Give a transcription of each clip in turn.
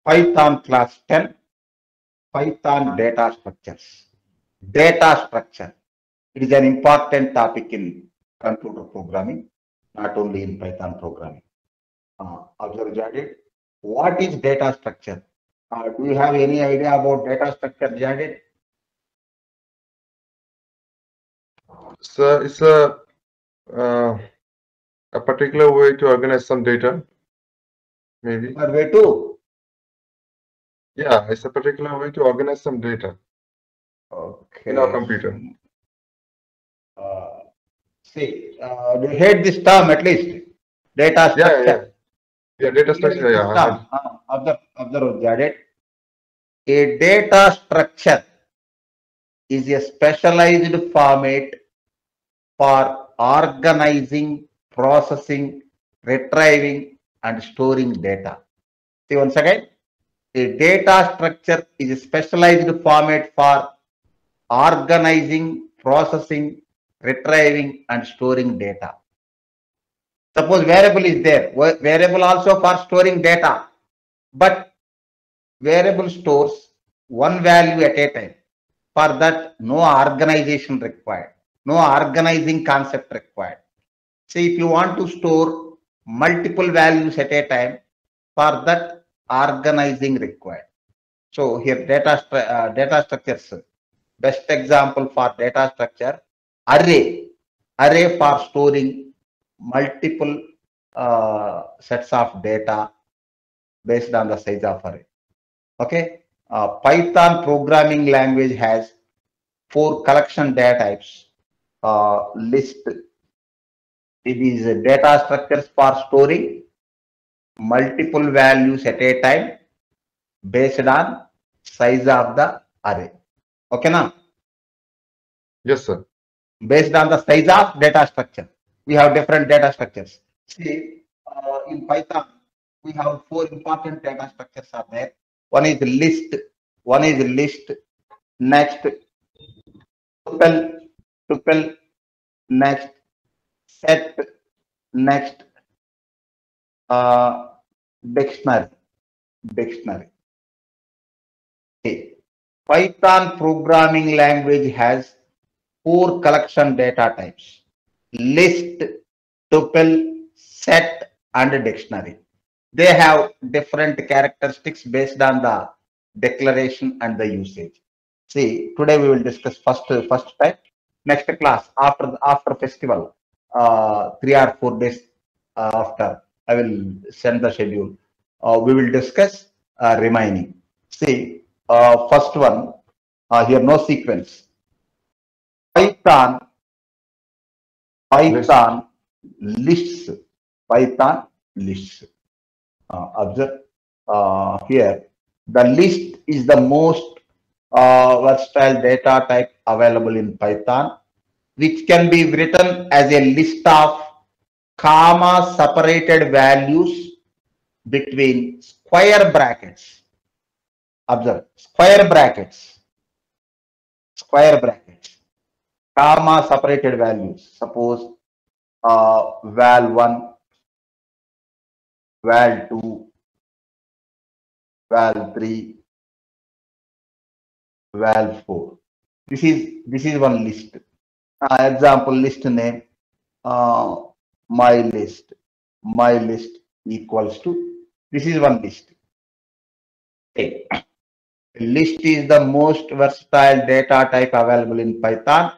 Python class 10, Python data structures. Data structure. It is an important topic in computer programming, not only in Python programming. Observe, Jadid. What is data structure? Do you have any idea about data structure, Jadid? So it's a particular way to organize some data, maybe. Or way to? Yeah, it's a particular way to organize some data in our Okay. computer. Uh, See, you heard this term at least. Data structure. Yeah, data Here structure. is this Yeah, I heard. term. Observe, Jadid. A data structure is a specialized format for organizing, processing, retrieving, and storing data. See once again, a data structure is a specialized format for organizing, processing, retrieving, and storing data. Suppose variable is there, variable also for storing data, but variable stores one value at a time. For that, no organization required, no organizing concept required. See, if you want to store multiple values at a time, for that organizing required. So here data structures. Best example for data structure, array for storing multiple sets of data based on the size of array. Okay, Python programming language has 4 collection data types. List. It is data structures for storing multiple values at a time based on size of the array. Okay, now Yes, sir. based on the size of data structure, we have different data structures. See, in Python, we have 4 important data structures are there. One is list, next tuple, next set, next dictionary. Okay. Python programming language has 4 collection data types: list, tuple, set, and dictionary. They have different characteristics based on the declaration and the usage. See, today we will discuss first type. Next class after festival, 3 or 4 days after, I will send the schedule. We will discuss remaining. See, first one, here no sequence. Python List. lists. Python lists. Observe here. The list is the most versatile data type available in Python, which can be written as a list of comma separated values between square brackets. Observe, square brackets, comma separated values. Suppose val1, val2, val3, val4. This is one list. Example list name, my list equals to, this is one list. Okay. List is the most versatile data type available in Python,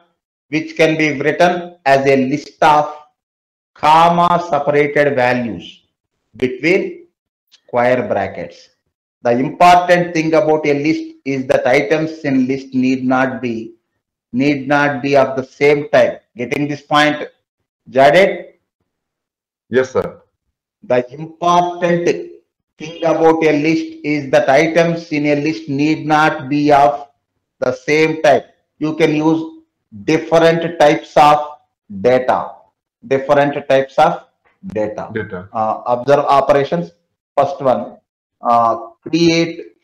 which can be written as a list of comma separated values between square brackets. The important thing about a list is that items in list need not be of the same type. Getting this point, Jaded? Yes, sir. The important thing about a list is that items in a list need not be of the same type. You can use different types of data. Observe operations. First one, create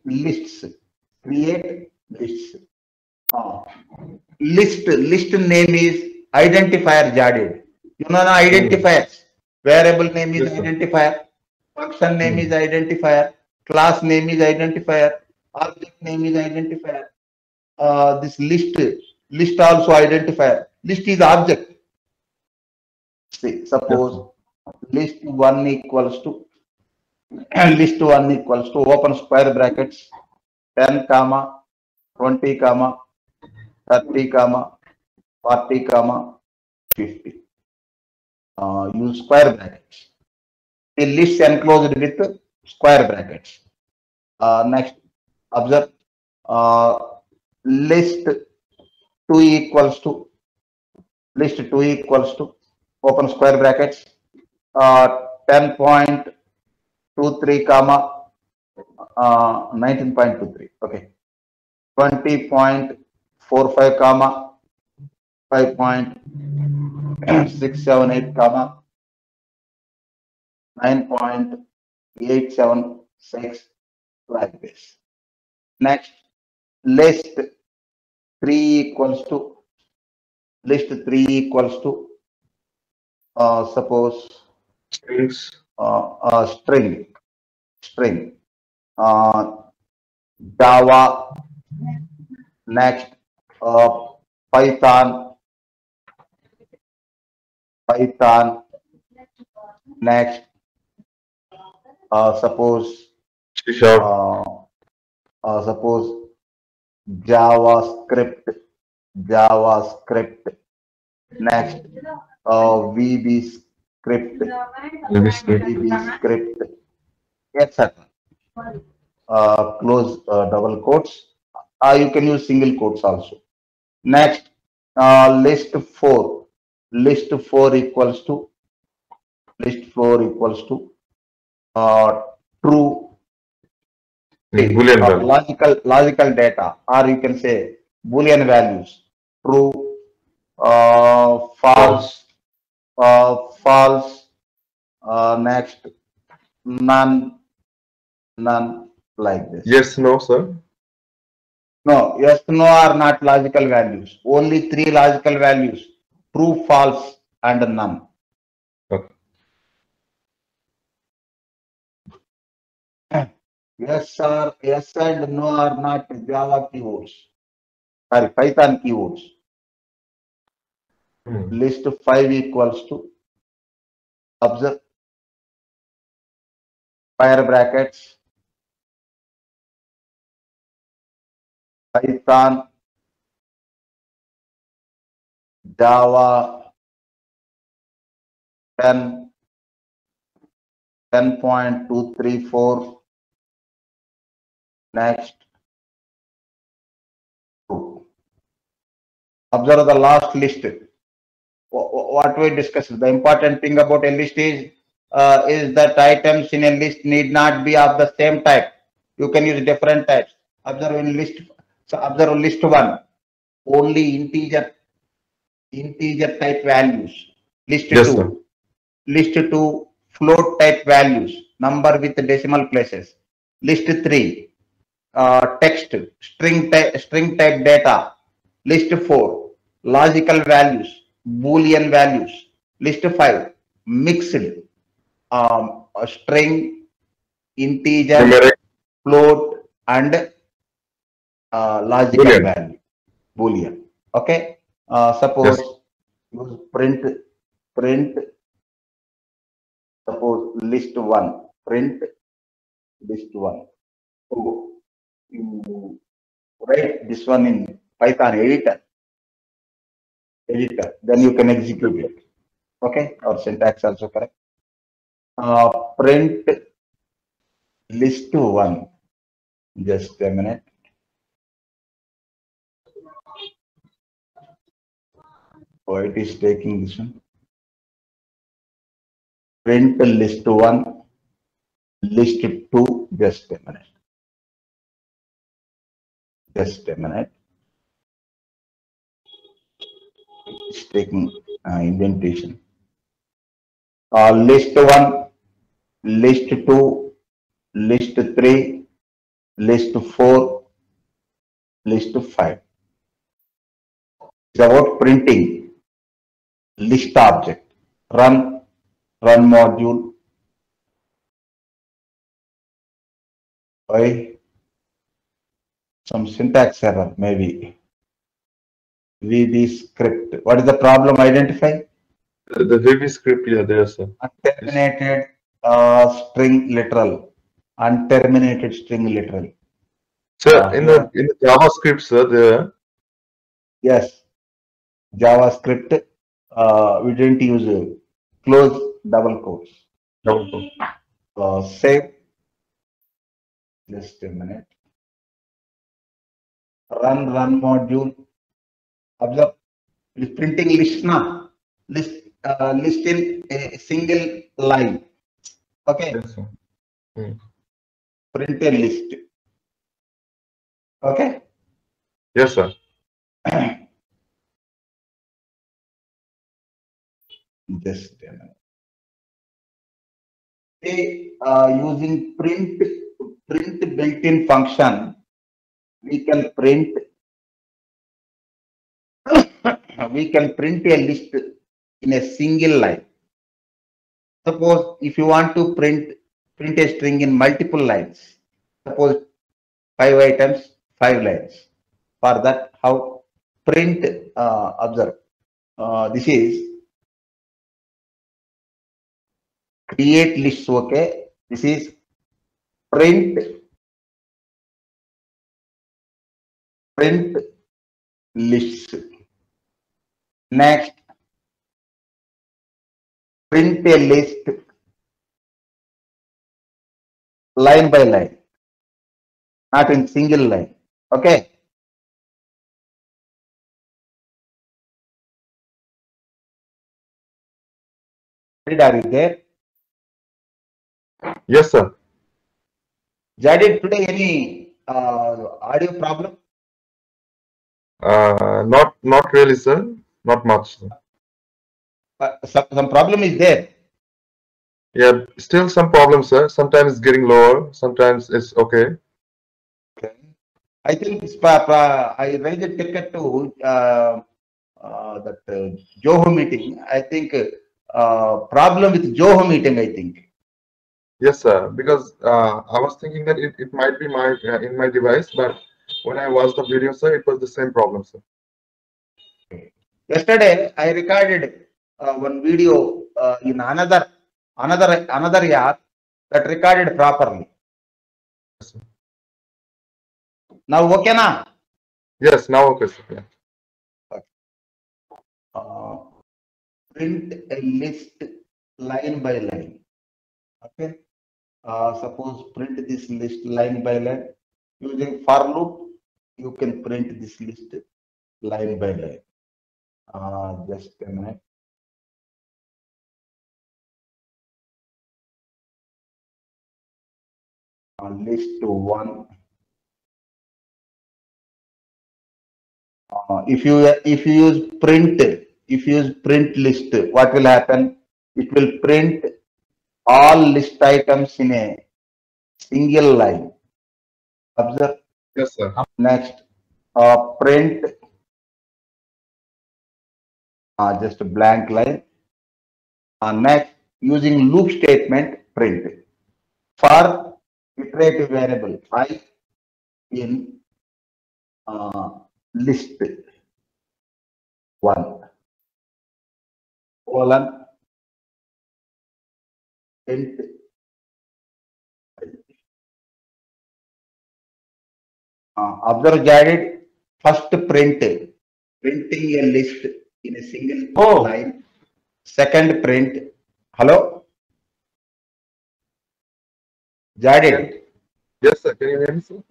lists. List name is identifier, Jadid. You know the identifiers. Variable name is Yes, sir. identifier. function name is identifier, class name is identifier, object name is identifier. This list also identifier. List is object. See, suppose list 1 equals to open square brackets 10 comma 20 comma 30 comma 40 comma 50. Use square brackets. The list enclosed with square brackets. Next, observe list 2 equals to open square brackets 10.23 comma 19.23. Okay, 20.45 comma 5.678 comma 9.876, like this. Next, list 3 equals to suppose Strings. String Java. Next, Python. Next, suppose C sharp. suppose JavaScript. Next, VB script, etc. Close double quotes. You can use single quotes also. Next, list 4 equals to true. Boolean value. Logical data, or you can say Boolean values. True, false. Next, none, like this. Yes, no, sir. No, yes, no are not logical values. Only 3 logical values: true, false, and none. Okay. Yes and no are not Java keywords. Sorry, Python keywords. List 5 equals to, observe, square brackets, Python, Java 10.234. Next, observe the last list. What we discussed, the important thing about a list is that items in a list need not be of the same type. You can use different types. Observe in list. So observe list 1, only integer type values. List 2, Yes, sir. Float type values, number with decimal places. List 3, text, string type data. List 4, logical values, Boolean values. List 5, mixed, string, integer, Numeric. float, and logical Boolean. value, Boolean. Okay. Suppose use print. Suppose list 1, print list 1. So you write this one in Python editor, then you can execute it. Okay, our syntax also correct. Print list 1. Just a minute. Oh, it is taking this one. Print list 1, list 2. Just a minute. It's taking indentation. List 1, list 2, list 3, list 4, list 5. It's about printing list object. Run module. Why? Some syntax error, maybe. VB script. What is the problem? Identify. The VB script, yeah, there, sir. Unterminated string literal. Unterminated string literal. Sir, in the JavaScript, sir, there. Yes. JavaScript. We didn't use close double quotes. Save. Just a minute. Run module. Observe. It is printing list now. List in a single line. Okay. Yes, sir. Print a list. Okay. Yes, sir. Just a minute. Using print built-in function, we can print a list in a single line. Suppose if you want to print a string in multiple lines, suppose 5 items, 5 lines. For that, how print observe. This is create lists. Okay, this is print lists. Next, print a list line by line, not in single line. Okay. Are you there? Yes, sir. Jadid, today any audio problem? Not really, sir. Not much, sir. Some problem is there. Yeah, still some problems, sir. Sometimes it's getting lower. Sometimes it's okay. Okay. I think I raised a ticket to that Zoho meeting. I think problem with Zoho meeting. I think. Yes, sir. Because I was thinking that it might be my in my device, but when I watched the video, sir, it was the same problem, sir. Yesterday, I recorded one video in another app that recorded properly. Yes, sir. Now okay na? Yes, now okay, sir. Yeah. Print a list line by line. Okay. Suppose print this list line by line using for loop. You can print this list line by line. Just a minute. List one. If you use print list, what will happen? It will print all list items in a single line. Observe. Yes, sir. Next, print just a blank line. Next, using loop statement, print for iterative variable I in list one colon print. Observe Jared, first printing a list in a single line. Second print. Hello? Jared. Yes, sir. Can you hear me, sir?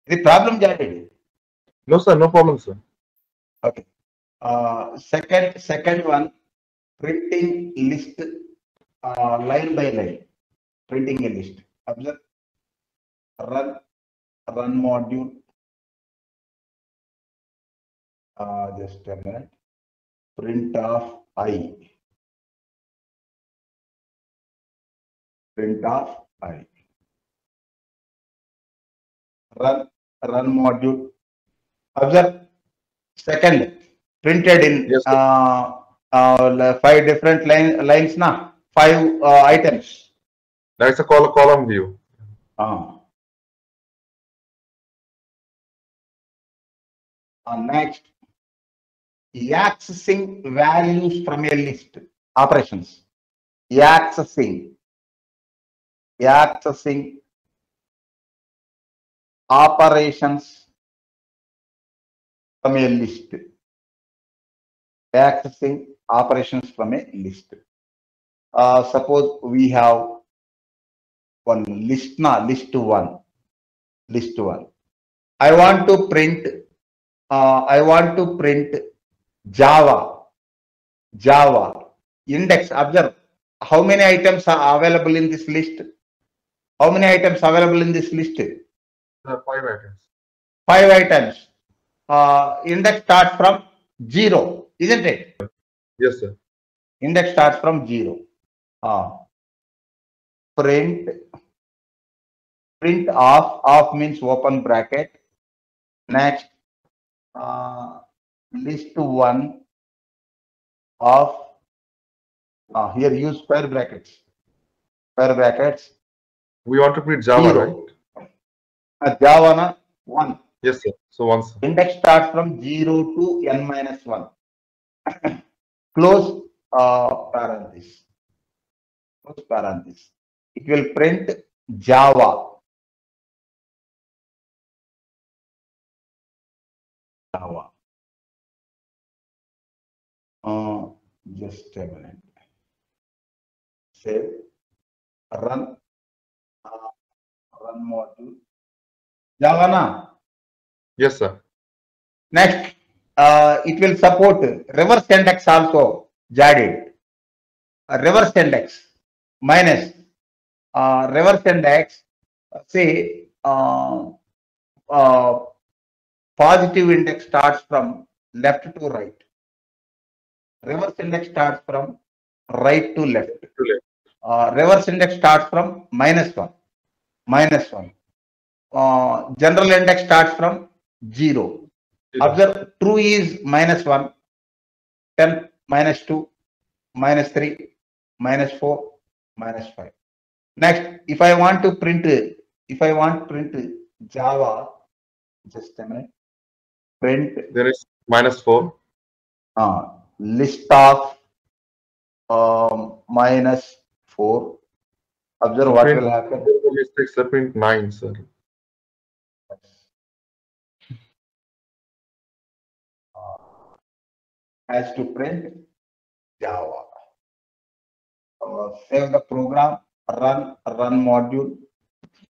The problem, Jared? No, sir. No problem, sir. Okay. Second one, printing list line by line. Printing a list. Observe. Run module. Just a minute. Print of I. Print of I. Run module. Observe. Second, printed in Yes, 5 different lines now. 5 items. That's a column view. Next, accessing values from a list. Operations. Accessing operations from a list. Accessing operations from a list. Suppose we have one list now, list one. I want to print Java index. Observe how many items are available in this list. How many items available in this list? 5 items. 5 items. Index starts from 0, isn't it? Yes, sir. Index starts from 0. Print off means open bracket. Next, list one of here use square brackets. We want to print Java, 0. right? Java 1. Yes, sir. So once. Index starts from 0 to n minus 1. Close parenthesis. It will print Java. Just a minute. Save. Run module. Java na? Yes, sir. Next, it will support reverse index also. Jaded. Reverse index minus reverse index. Say positive index starts from left to right. Reverse index starts from right to left. Reverse index starts from -1. General index starts from 0. Observe true is -1, 10, -2, -3, -4, -5. Next, if I want to print Java, just a minute. Print. There is -4. List of -4. Observe what will happen. Mistakes, print 9, sir. Has to print Java. Save the program. Run module.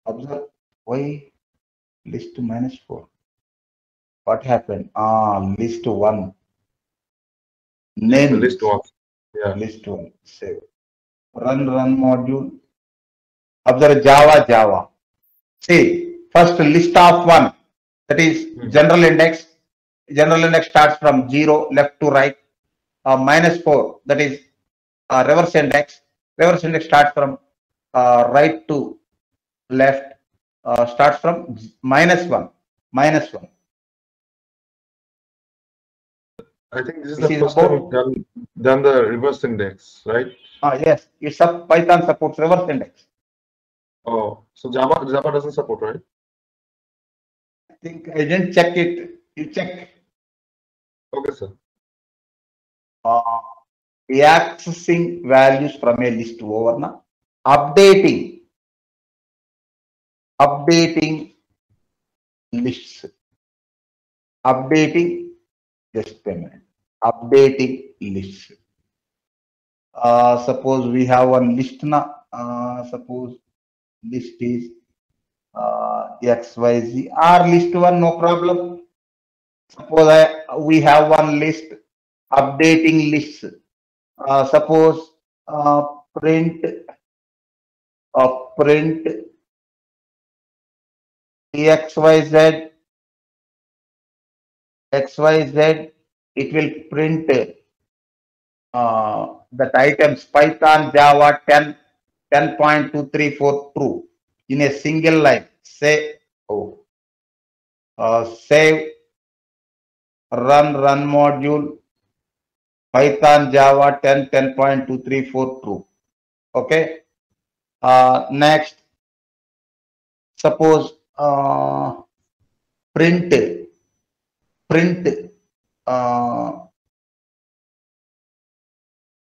Observe why list -4. What happened? List 1. Name list 1. Yeah. List 1. Save. Run module. Observe Java. See, first list of 1. That is general index. General index starts from 0 left to right. -4. That is reverse index. Reverse index starts from right to left. Starts from -1. I think this is the first time we've done the reverse index, right? Yes, it's Python supports reverse index. Oh, so Java doesn't support, right? I think I didn't check it. You check. Okay, sir. Accessing values from a list over now. Updating lists. Just a minute. Updating lists. Suppose we have one list now. Suppose list is XYZ or list 1, no problem. Suppose we have one list, updating lists. Suppose print XYZ, it will print that items Python Java 10.234 true in a single line. Say save, run module, Python Java 10.234 true. Okay. Next, Suppose print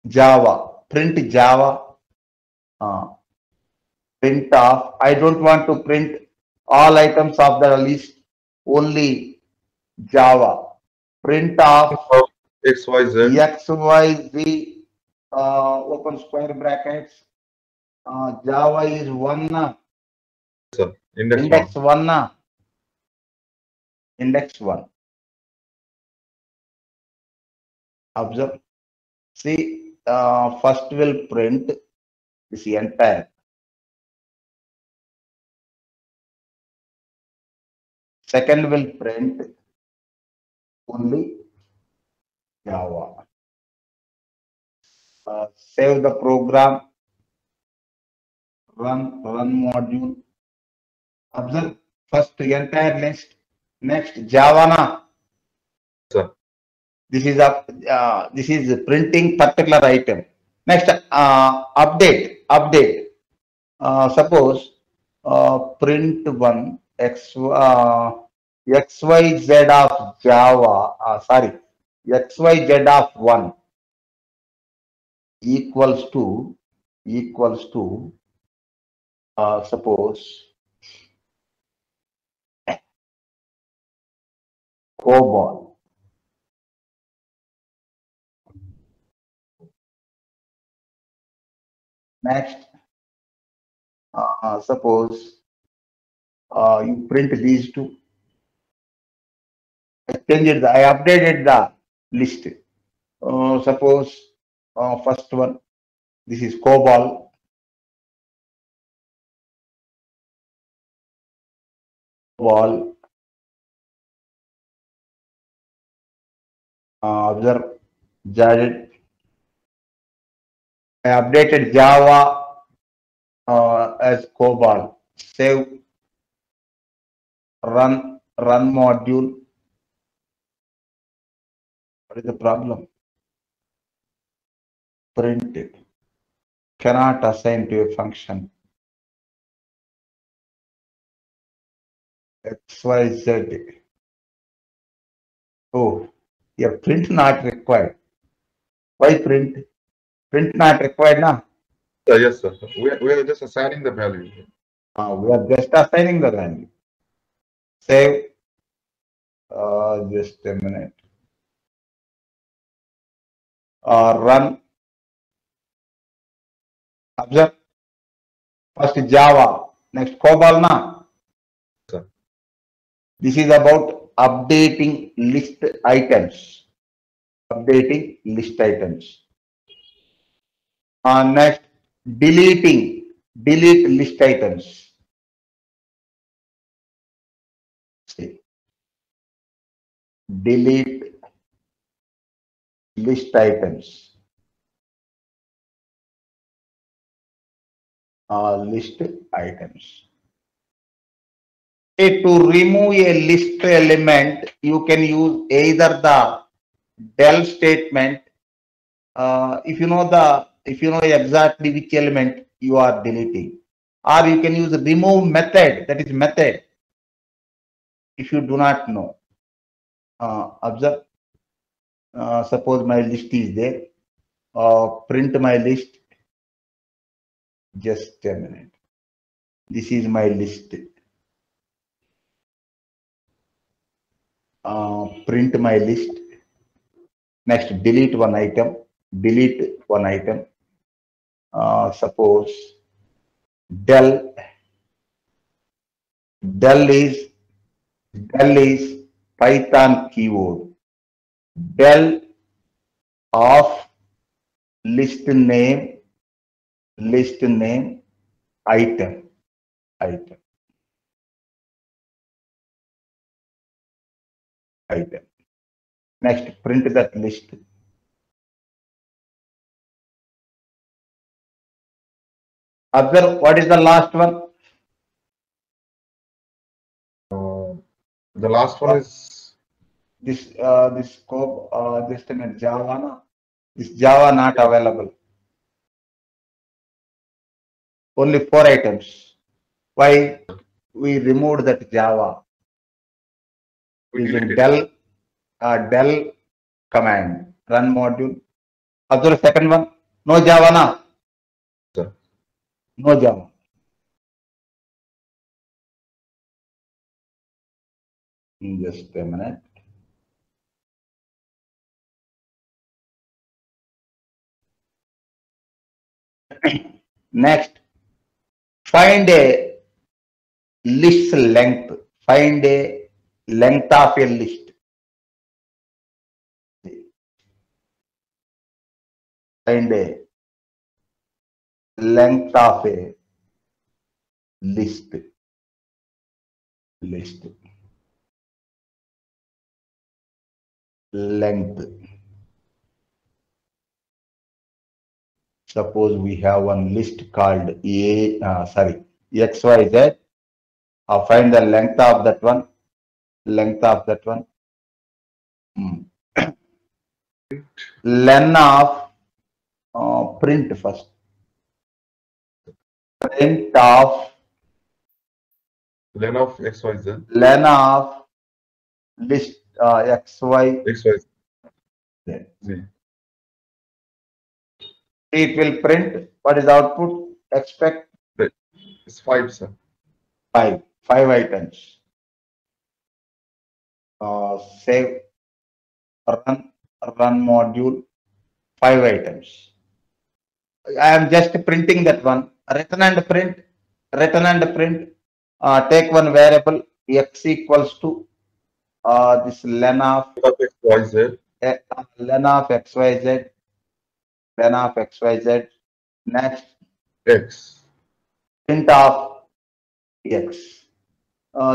Java, print Java, print of, I don't want to print all items of the list, only Java. Print of XYZ. XYZ, open square brackets, Java is 1, Sir, index index 1. 1, index 1. Observe. See, first will print this entire. Second will print only Java. Save the program. Run module. Observe first entire list. Next Java. Sir. This is printing particular item. Next update. Suppose print one XYZ of Java. XYZ of 1 equals to suppose COBOL. Next, suppose you print these two. I updated the list. Suppose first one, this is COBOL. Observe Jared. I updated Java as COBOL. Save. Run module. What is the problem? Print it. Cannot assign to a function. XYZ. Oh, yeah, print not required. Why print? Print not required now. Yes, sir. We are just assigning the value. We are just assigning the value. Save. Just a minute. Run. Observe. First Java. Next COBOL now. Sir. This is about updating list items. Updating list items. Next, delete list items. See. Delete list items. List items. To remove a list element, you can use either the del statement. If you know exactly which element you are deleting, or you can use the remove method. That is method. If you do not know, observe. Suppose my list is there. Print my list. Just a minute. This is my list. Print my list. Next, delete one item. Suppose del is Python keyword. Del of list name item. Next, print that list. Observe what is the last one. The last one is this scope. Just a minute. Java. No? This Java not available. Only 4 items. Why? we removed that Java We using deleted. del command run module. Observe the second one. No Java na. Sir. No Java. Just a minute. Next, find a list length. Find a length of a list. Find a length of a list. List. Length. Suppose we have one list called XYZ. Find the length of that one. Length of that one. Len of print first. Print of Len of XYZ. len of list XY. XYZ. Z. It will print. What is output? Expect It's 5, sir. five items. Save. Run module. 5 items. I am just printing that one. Return and print. Return and print. Take one variable x equals to this len of XYZ. Len of XYZ. Len of XYZ. Next, X. print of X.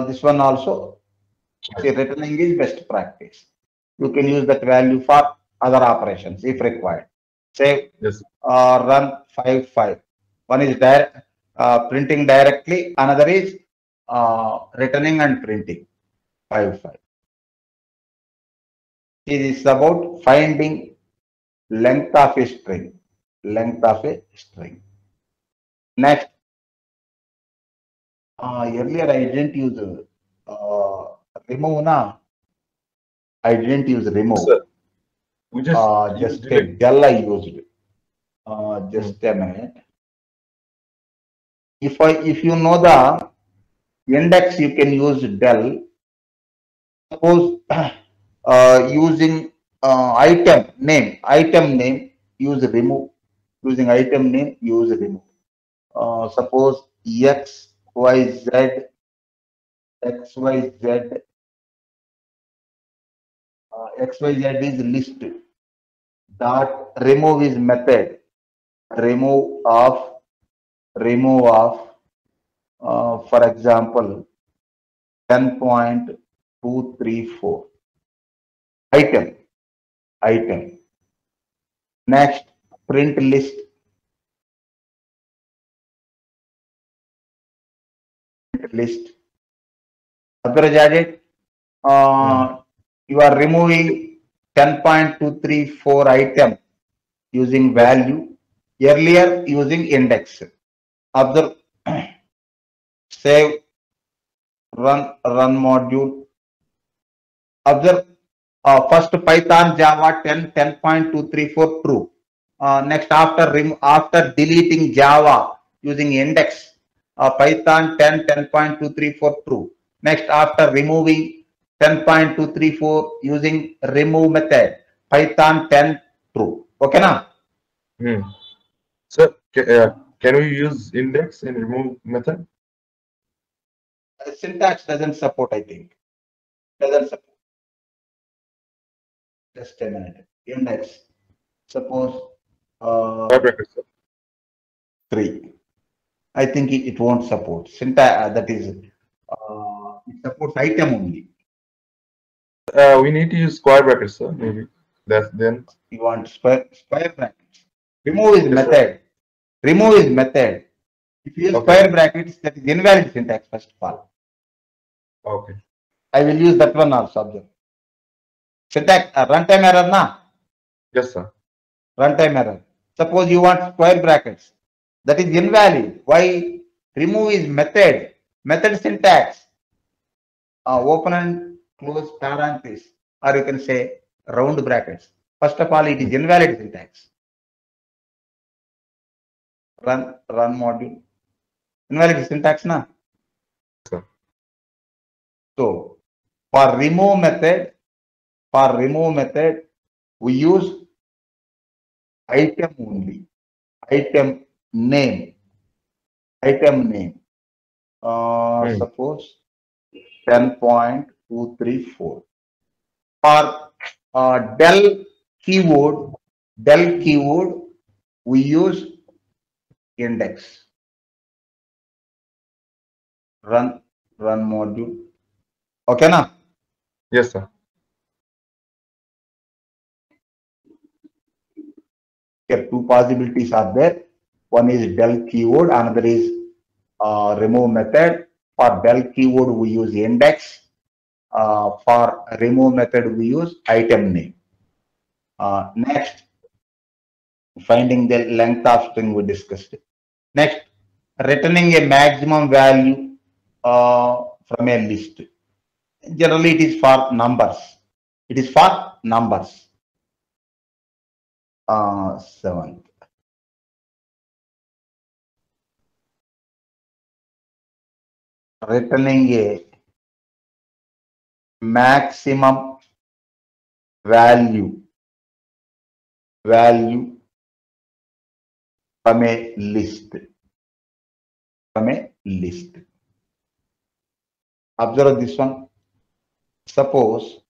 This one also, see, returning is best practice. You can use that value for other operations if required. Save, Yes. run 5. One is printing directly, another is returning and printing 5. It is about finding length of a string. Length of a string. Next, earlier I didn't use remove na. I didn't use remove. Sir, we just just delete. a del I used. Just a minute. If you know the index, you can use del. Suppose using item name, use remove. Using item name, use remove. Suppose XYZ is list. Dot remove is method. Remove of for example 10.234 item. Next, print list. Abdurajad, you are removing 10.234 item using value. Earlier using index. Observe, save, run module. Observe, first Python Java 10.234 true. Next, after deleting Java using index, Python 10.234 true. Next, after removing 10.234 using remove method, Python 10 true. Okay now? Sir, can we use index in remove method? Syntax doesn't support, I think. Doesn't support. Just a minute. Index. Suppose 3. I think it won't support. Syntax, that is, it supports item only. We need to use square brackets, sir. Maybe that's then. You want square brackets. Remove is method. Remove is method. If you use square brackets, that is invalid syntax first of all. Okay. I will use that one also. Observe. Syntax runtime error na? Yes, sir. Runtime error. Suppose you want square brackets. That is invalid. Why? Remove is method. Method syntax, open and close parentheses, or you can say round brackets. First of all, it is invalid syntax. Run module. Invalid syntax, na? Sir. So for remove method, we use item only. Item name. Suppose 10.234. For del keyword, we use index. Run module. Okay, na? Yes, sir. Here two possibilities are there. One is del keyword, another is remove method. For del keyword, we use index. For remove method, we use item name. Next, finding the length of string we discussed. Next, returning a maximum value from a list. Generally, it is for numbers. Seventh. Returning a maximum value from a list. Observe this one. Suppose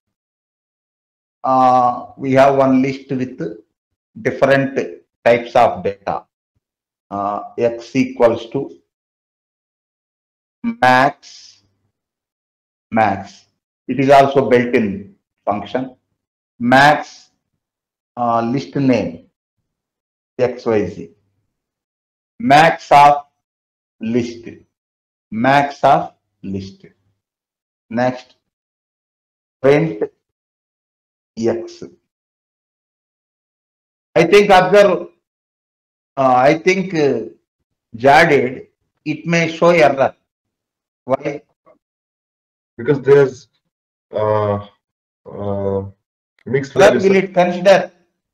we have one list with different types of data. X equals to max. It is also built-in function. Max list name XYZ. Max of list. Next, print X. I think Jaded, it may show error. Why? Because there's mixed Error values. will it consider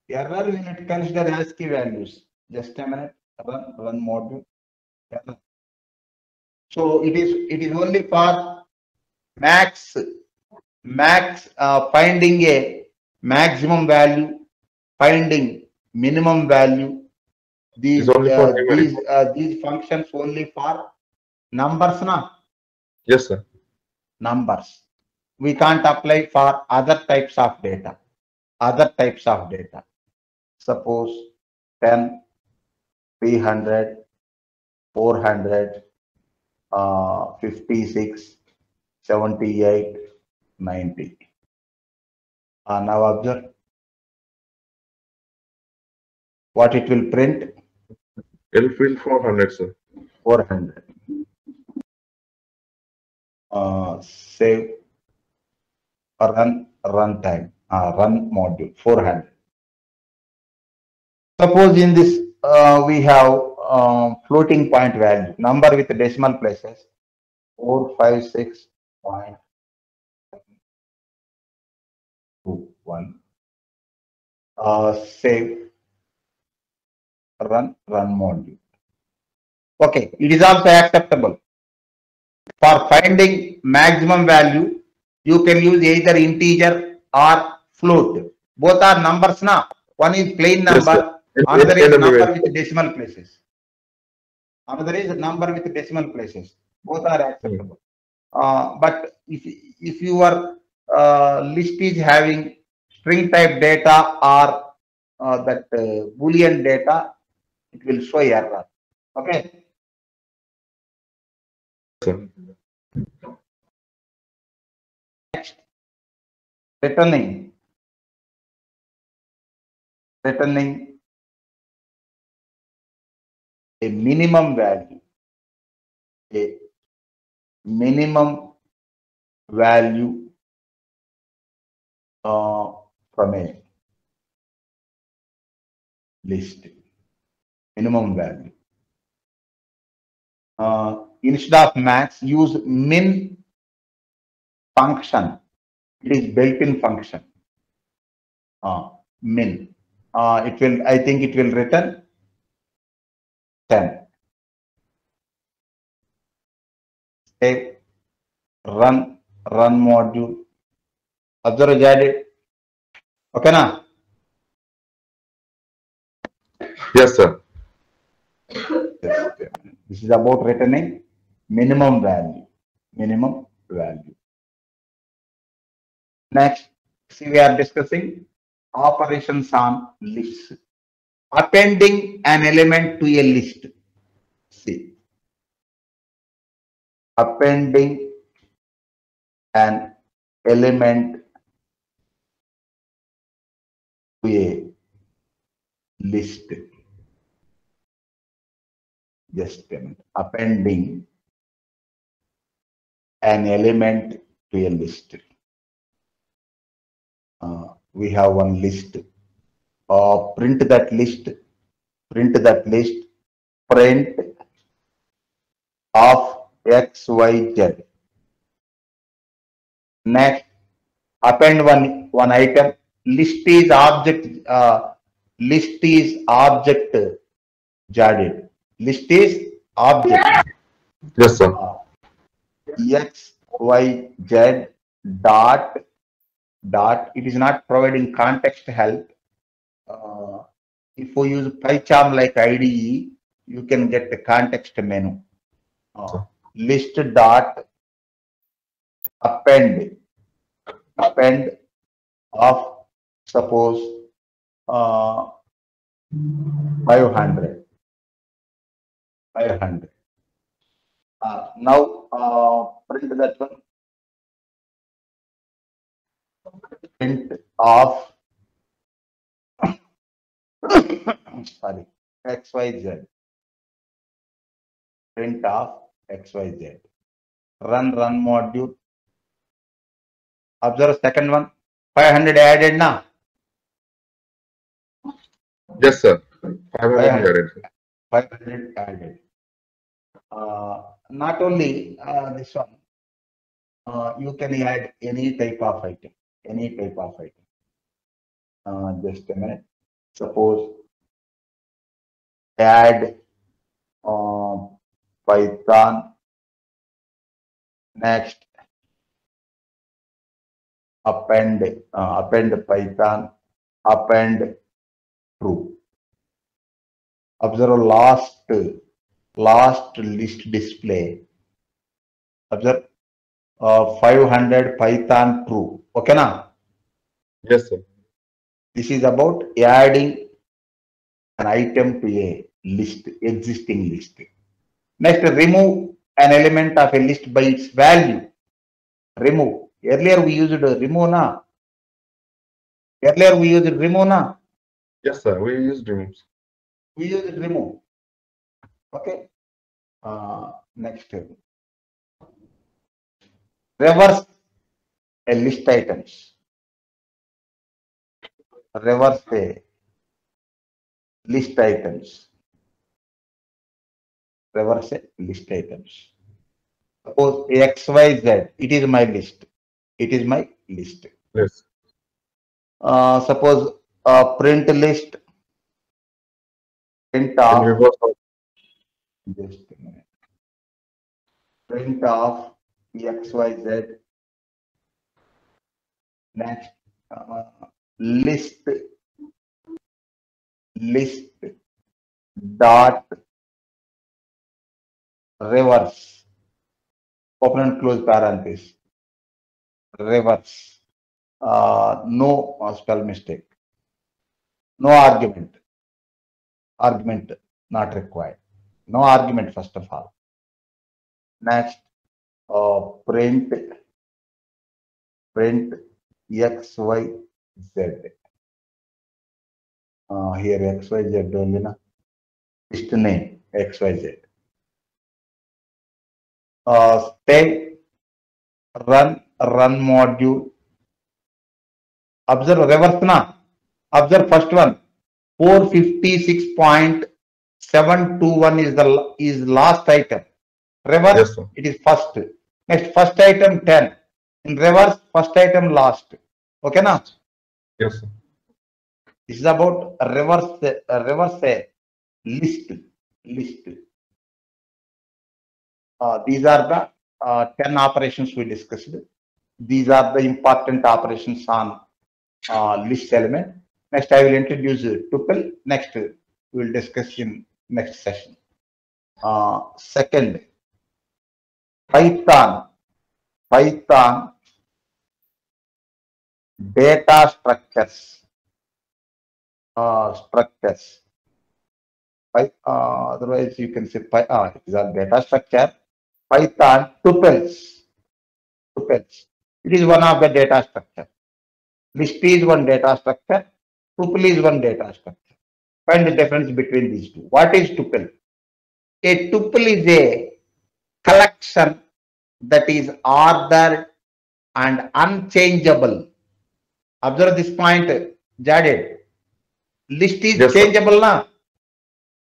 ASCII values? Just a minute. Run module. Error. So it is only for max finding a maximum value, finding minimum value. These these functions only for numbers, na? Yes, sir. Numbers. We can't apply for other types of data. Suppose 10, 300, 400, 56, 78, 90. Now observe what it will print. It will print 400, sir. 400. Save. Run time. Run module 400. Suppose in this we have floating point value, number with decimal places 456.21. Save. Run module. Okay, it is also acceptable. For finding maximum value, you can use either integer or float. Both are numbers now. One is plain number, Yes, another is number with decimal places. Both are acceptable. But if your list is having string type data or that Boolean data, it will show error. Okay. Sir. Next, returning a minimum value. From a list. Minimum value. instead of max, use min function. It is built-in function. Min. It will. I think it will return 10. Save. Run module. Observe added. Okay, na? Yes, sir. This is about returning minimum value. Minimum value. Next, see, we are discussing operations on lists. Appending an element to a list. See, appending an element to a list. Just a minute. Appending an element to a list. We have one list. Print that list. Print that list. Print of X, Y, Z. Next, append one item. List is object. List is object. Jaded. List is object. Yes, sir. X, Y, Z dot. It is not providing context help. If we use PyCharm like IDE, you can get the context menu. List dot append of suppose 500. Now print that one. Print of sorry, XYZ. Print of XYZ. Run module. Observe second one. 500 added now. Yes, sir. 500 added. Not only this one. You can add any type of item. Just a minute. Suppose add Python. Next, append Python. Append true. Observe last list display. Observe 500 Python true. Okay, na? Yes, sir. This is about adding an item to a list, existing list. Next, remove an element of a list by its value. Remove. Earlier we used remove na. Yes, sir. We used removes. We used remove. Okay. Next. Reverse a list items. Reverse a list items. Reverse a list items. Suppose XYZ, it is my list. Yes. Suppose print list. Print In reverse of. Just a minute. Print of XYZ. Next, list dot reverse. Open and close parenthesis. Reverse. No spell mistake. No argument. Argument not required. No argument first of all. Next, print XYZ. Here XYZ only na. List name XYZ. Save, run module. Observe reverse na. Observe first one. 456.721 is last item. Reverse, Yes, sir. it is first. Next, first item 10. In reverse, first item last. Okay, now? Yes, sir. This is about reverse list. List. These are the 10 operations we discussed. These are the important operations on list element. Next, I will introduce tuple. Next, we will discuss in next session. Second, Python data structures. Otherwise, you can say these are data structure. Python tuples. It is one of the data structure. List is one data structure. Tuple is one data structure. Find the difference between these two. What is tuple? A tuple is a collection that is ordered and unchangeable. Observe this point, Jaded. List is Yes, sir. changeable now.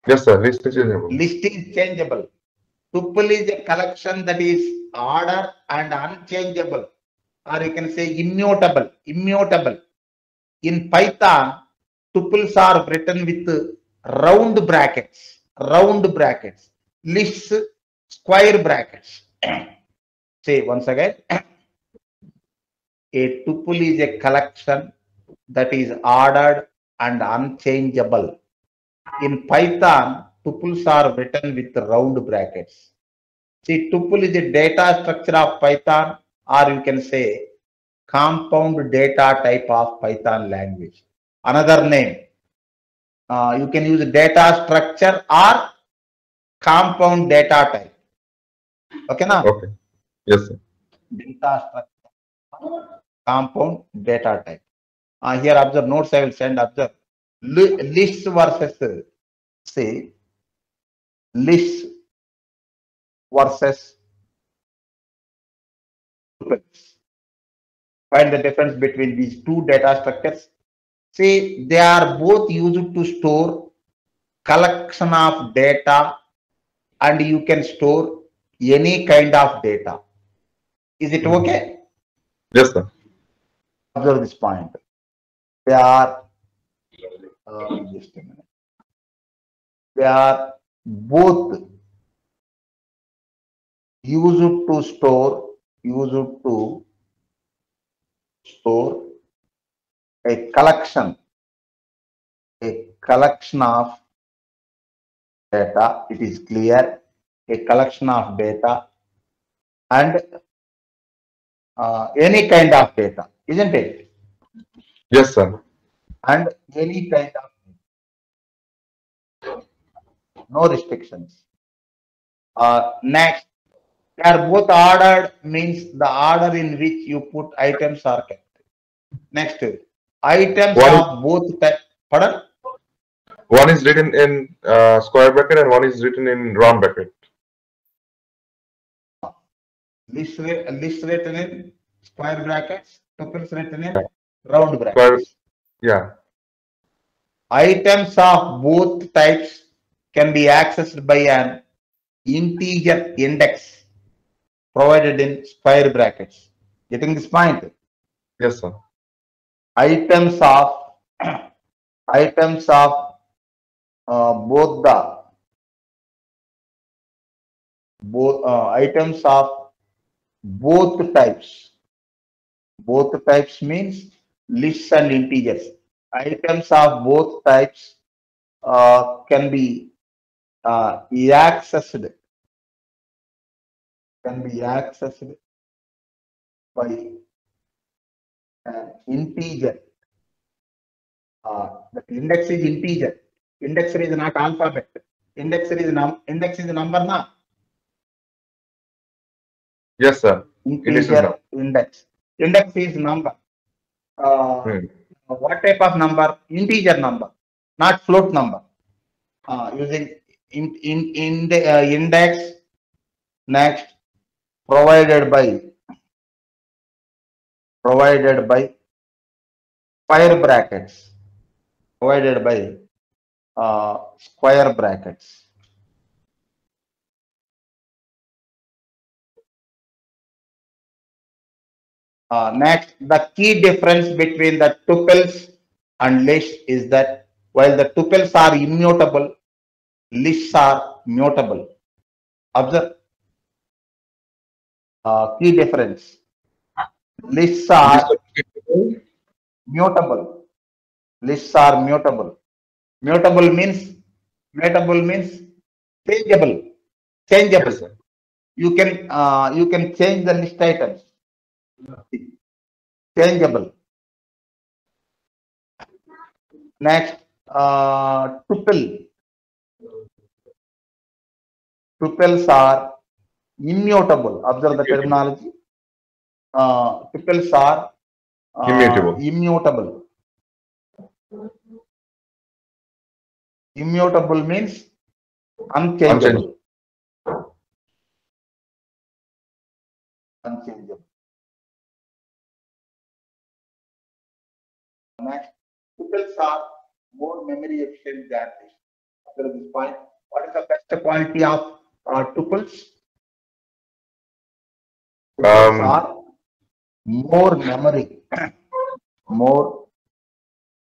Yes, sir. List is changeable. List is changeable. Tuple is a collection that is ordered and unchangeable, or you can say immutable. In Python, tuples are written with round brackets. Lists, square brackets. Say once again, a tuple is a collection that is ordered and unchangeable. In Python, tuples are written with round brackets. See, tuple is a data structure of Python, or you can say compound data type of Python language. Another name, you can use data structure or compound data type. Okay, now? Okay. Yes, sir. Data structure, compound data type. Here, observe notes I will send. Observe lists versus say lists versus tuples. Find the difference between these two data structures. See, they are both used to store collection of data, and you can store any kind of data. Is it okay? Yes, sir. Observe this point. They are just a minute. They are both used to store a collection of data. It is clear, a collection of data and any kind of data, isn't it? Yes, sir. And any kind of, no restrictions. Next, they are both ordered, means the order in which you put items are kept. Next, items of both types. Pardon? One is written in square bracket and one is written in round bracket. List written in square brackets, tuples written in round brackets. Square, yeah. Items of both types can be accessed by an integer index provided in square brackets. Getting this point? Yes, sir. Items of items of both types. Both types means lists and integers. Items of both types can be accessed by an integer. The index is integer. Indexer is not alphabet. Indexer is number now. Yes, sir. Integer index. Index is number. What type of number? Integer number, not float number. Using in the index. Next, provided by square brackets. Provided by square brackets. Next, the key difference between the tuples and lists is that while the tuples are immutable, lists are mutable. Observe key difference. Lists List are of people. mutable. Lists are mutable. Mutable means changeable. Yes, Changeable. sir. You can change the list items. Changeable. Next, tuple. Tuples are immutable. Observe the Immutable. terminology. Tuples are Immutable. immutable. Immutable means Unchangeable. unchangeable. Unchangeable. Next, tuples are more memory efficient than lists. After this point, what is the best quality of tuples? Tuples Um, are more memory, more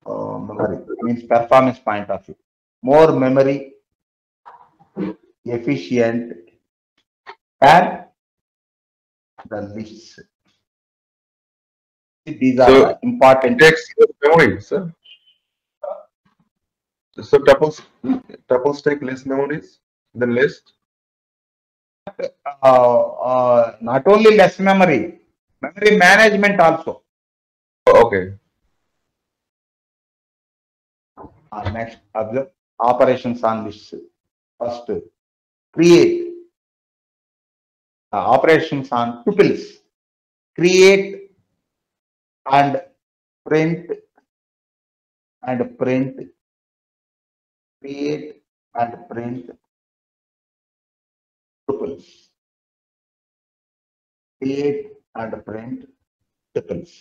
memory means performance point of view. More memory efficient than the lists. These are so the important. takes less memory, sir. So tuples take less memories than list. Not only less memory, memory management also. Oh, okay. Next, observe operations on lists. First, create operations on tuples. Create and print and print. Create and print tuples. Create and print tuples.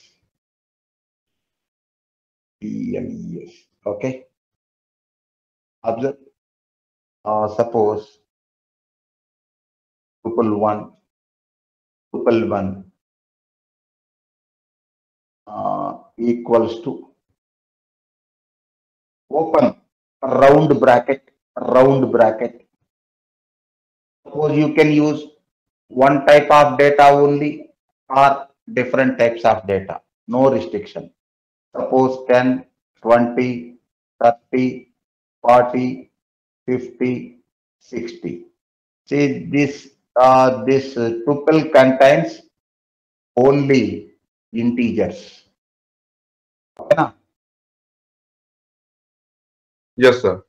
TLES. Okay. Observe. Suppose tuple one equals to open round bracket. Suppose you can use one type of data only or different types of data. No restriction. Suppose 10, 20, 30, 40, 50, 60. See this tuple contains only integers. Okay, na? Yes, sir.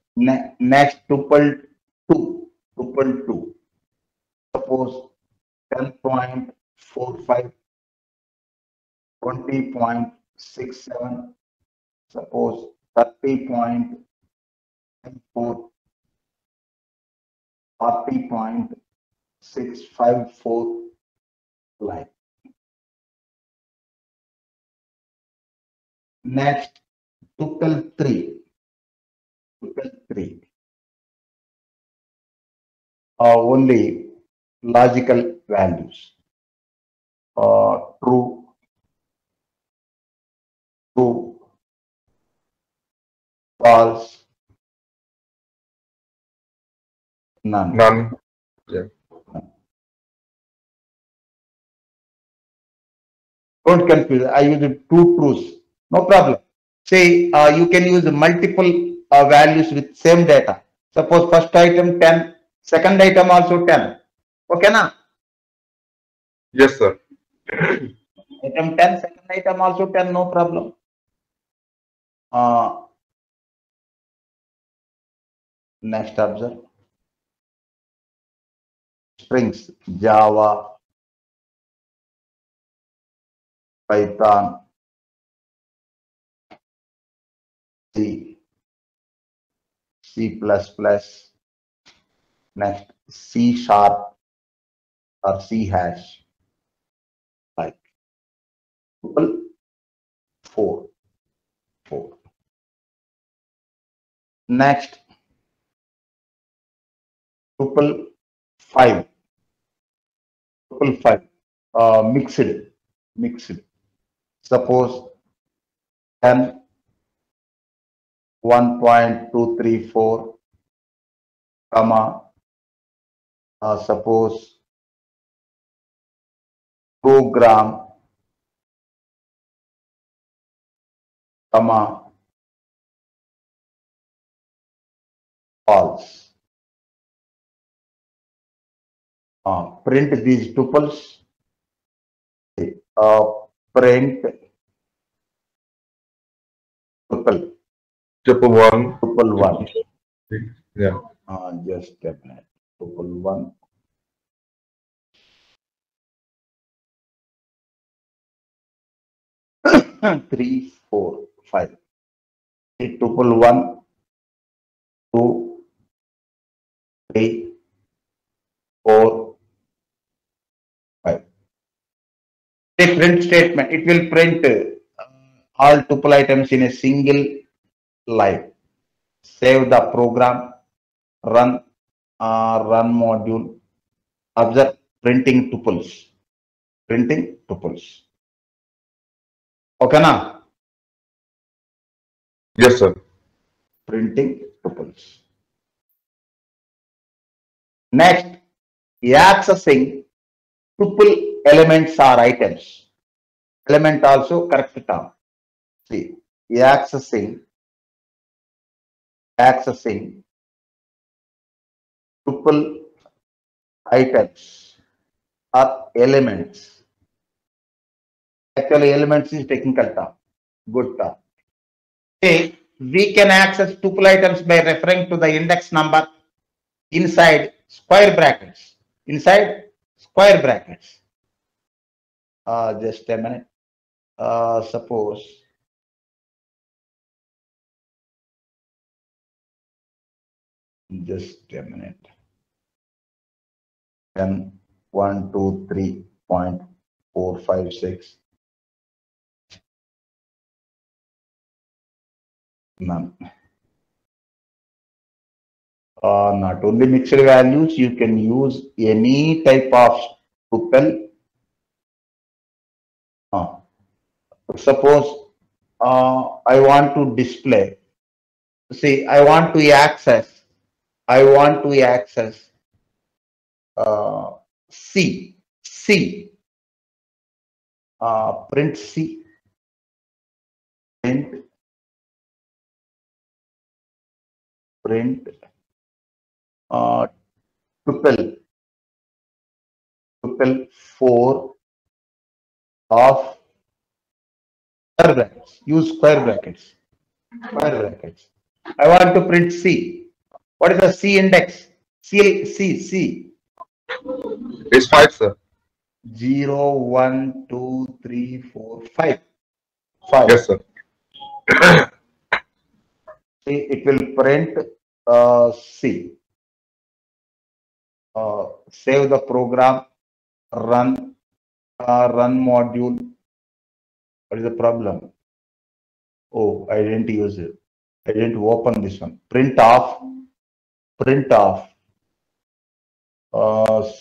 Next tuple two. Suppose 10.45, 20.67, suppose 30.4, 40.654, like. Next, tuple three, only logical values. True, true, false, none. None. Yeah. Don't confuse. I use two truths. No problem. Say you can use multiple values with same data. Suppose first item 10, second item also 10. Okay, na? Yes, sir. Item 10, second item also 10, no problem. Next, observe. Strings, Java, Python, C, C++, next C sharp or C hash, like tuple 4. Next, tuple 5, mixed. Suppose 10, 1.234, comma, suppose 2 gram, comma, false. Print these tuples. Print tuple, Triple one. tuple 1. Yeah. Just a minute. Tuple 1. Three, 4, 5. Tuple 1, 2, 3, 4, 5. The print statement, it will print all tuple items in a single line. Save the program, run module, observe printing tuples. Printing tuples. Okay, na? Yes, sir. Printing tuples. Next, accessing tuple elements or items. Element also correct term. See, accessing tuple items or elements. Actually, elements is technical term. Good term. See, we can access tuple items by referring to the index number inside square brackets. Inside square brackets. Just a minute. Suppose just a minute. 10, 1, 2, 3.456. None. Not only mixed values, you can use any type of tuple. Suppose I want to display. See, I want to access C. Print C. Print tuple 4 of square brackets. Use square brackets. I want to print C. What is the C index? C. It's 5, sir. 0, 1, 2, 3, 4, 5. 5. Yes, sir. See, it will print C. Save the program, run module. What is the problem? Oh, I didn't use it. I didn't open this one. Print off.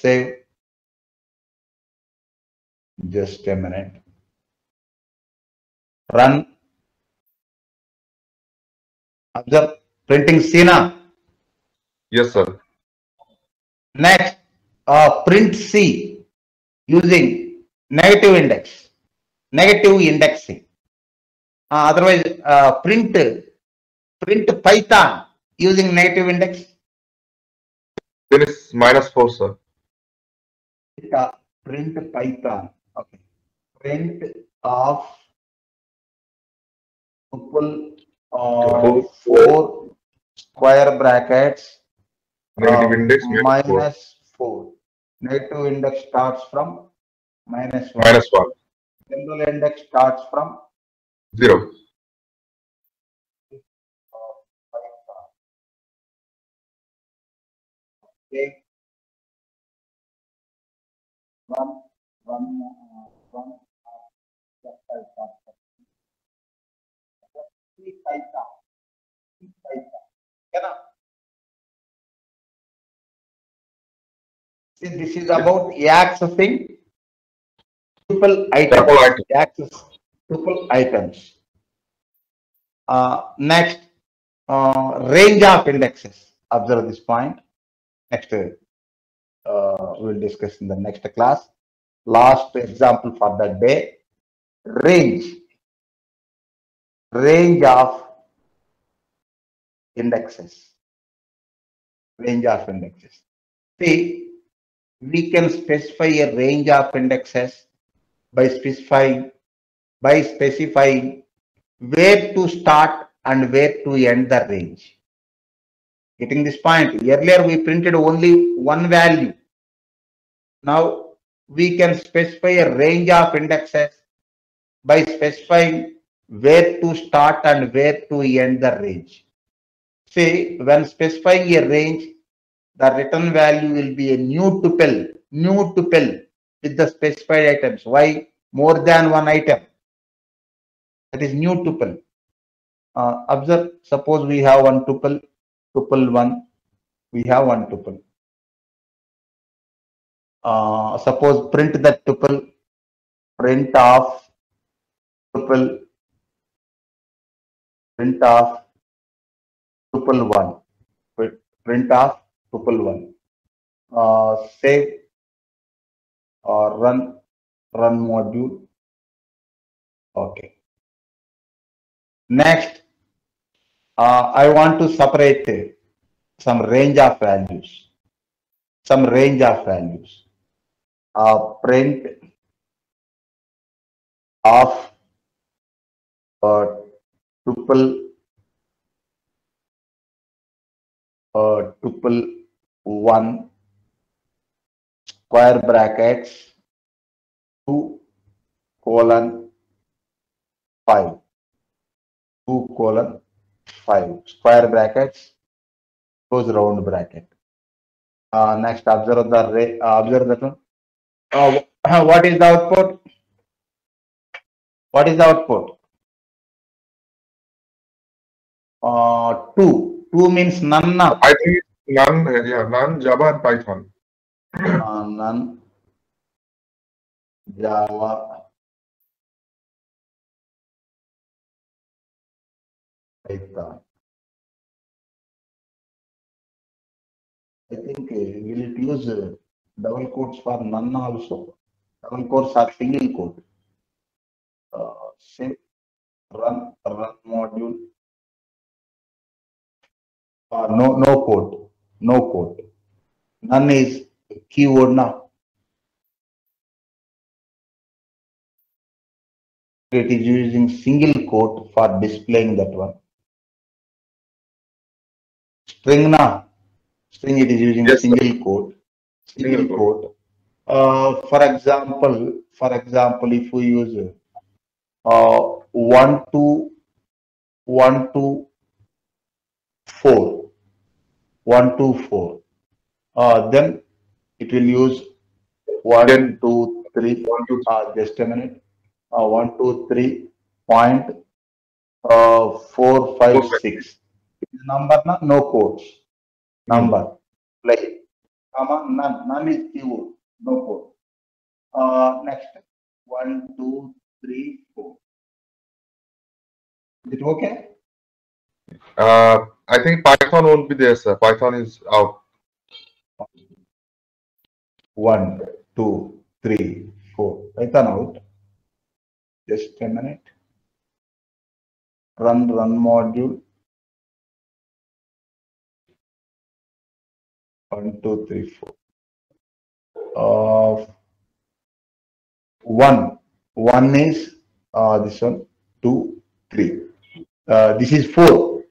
Save. Just a minute. Run. Observe printing Sina. Yes, sir. Next, print C using negative indexing. Otherwise, print Python using negative index. Then it's -4, sir. Print Python. Okay. Print of tuple 4 square brackets. Negative index -4. Negative index starts from -1. -1. General index starts from 0. Okay. One. See, this is about accessing tuple items. tuple items. Next, range of indexes. Observe this point. Next, we'll discuss in the next class. Last example for that day. Range of indexes. Range of indexes. See, we can specify a range of indexes by specifying where to start and where to end the range. Getting this point? Earlier we printed only one value. Now we can specify a range of indexes by specifying where to start and where to end the range. See, when specifying a range, the return value will be a new tuple with the specified items. Why? More than one item. That is new tuple. Observe, suppose we have one tuple 1. We have one tuple. Suppose print that tuple, print of tuple 1. Print of tuple 1. Save or run module. Okay. Next, I want to separate some range of values. Print of tuple 1 square brackets 2:5 square brackets close round bracket. Next, observe that one. What is the output? 2. 2 means none. I think it's none. Yeah, none Java and Python. None Java Python. I think will it use double quotes for none also? Double quotes are single quote. Save, run module. No quote. None is keyword now. It is using single quote for displaying that one. String now. String it is using Yes, single quote. Single quote. For example, if we use 1 to 4, then it will use 1, 2, 3. Just a minute. 1, 2, 3 point 4, 5, 6. Number no quotes. Number like comma none is keyword, no quote. Next 1, 2, 3, 4. Is it okay? I think Python won't be there, sir. Python is out. 1, 2, 3, 4. Python out. Just a minute. Run module. 1, 2, 3, 4. 1 is this one. 2, 3. This is 4.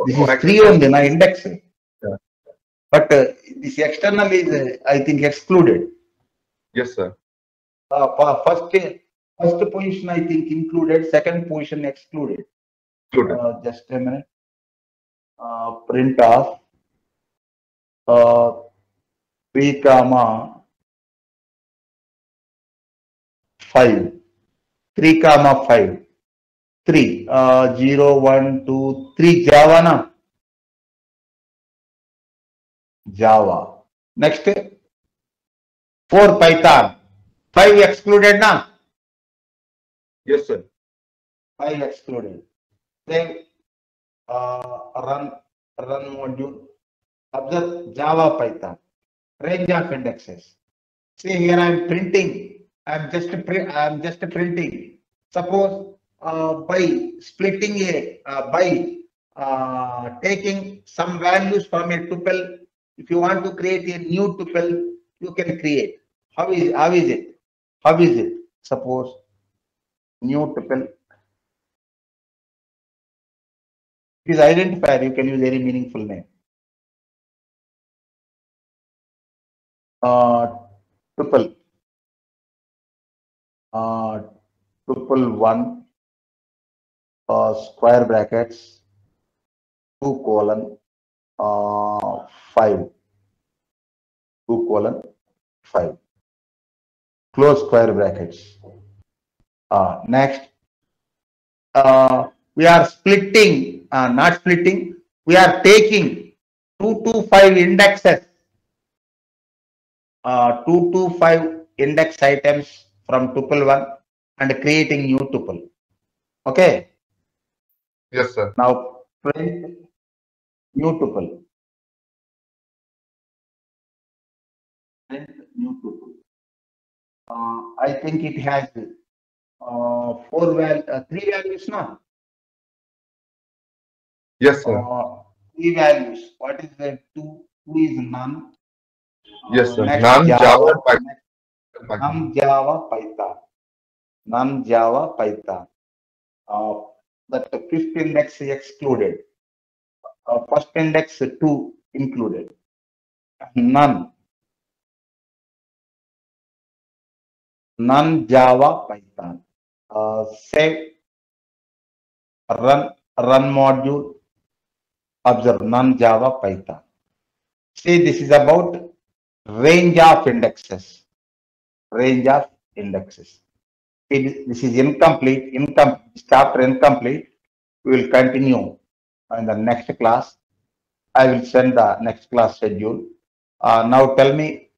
This is 3 only, na index. But this external is, I think, excluded. Yes, sir. First position, I think, included. Second position excluded. Just a minute. Print of 3, 5. 3, 5. 3. 0, 1, 2, 3. Java na. Java. Next, 4 Python. 5 excluded now. Yes, sir. 5 excluded. Then run module. Observe Java Python. Range of indexes. See here I am printing. I am just printing. Suppose by splitting by taking some values from a tuple. If you want to create a new tuple, you can create. How is it? How is it? Suppose new tuple. It is identifier. You can use any meaningful name. Tuple. Tuple 1 square brackets 2 colon 5 2 colon 5 close square brackets. Next, we are splitting, not splitting. We are taking 2 to 5 indexes, 2 to 5 index items from tuple 1 and creating new tuple. Okay. Yes, sir. Now print new tuple. Print new tuple. I think it has 3 values now. Yes, sir. 3 values. What is that? 2 is none. Yes, sir. Next None Java, Python. Python. None Java Python. None Java Python. That the fifth index is excluded. First index 2 included. None. None Java Python. Save. Run module. Observe none Java Python. See, this is about range of indexes. Range of indexes. This is incomplete. Chapter incomplete. We will continue in the next class. I will send the next class schedule. Now tell me.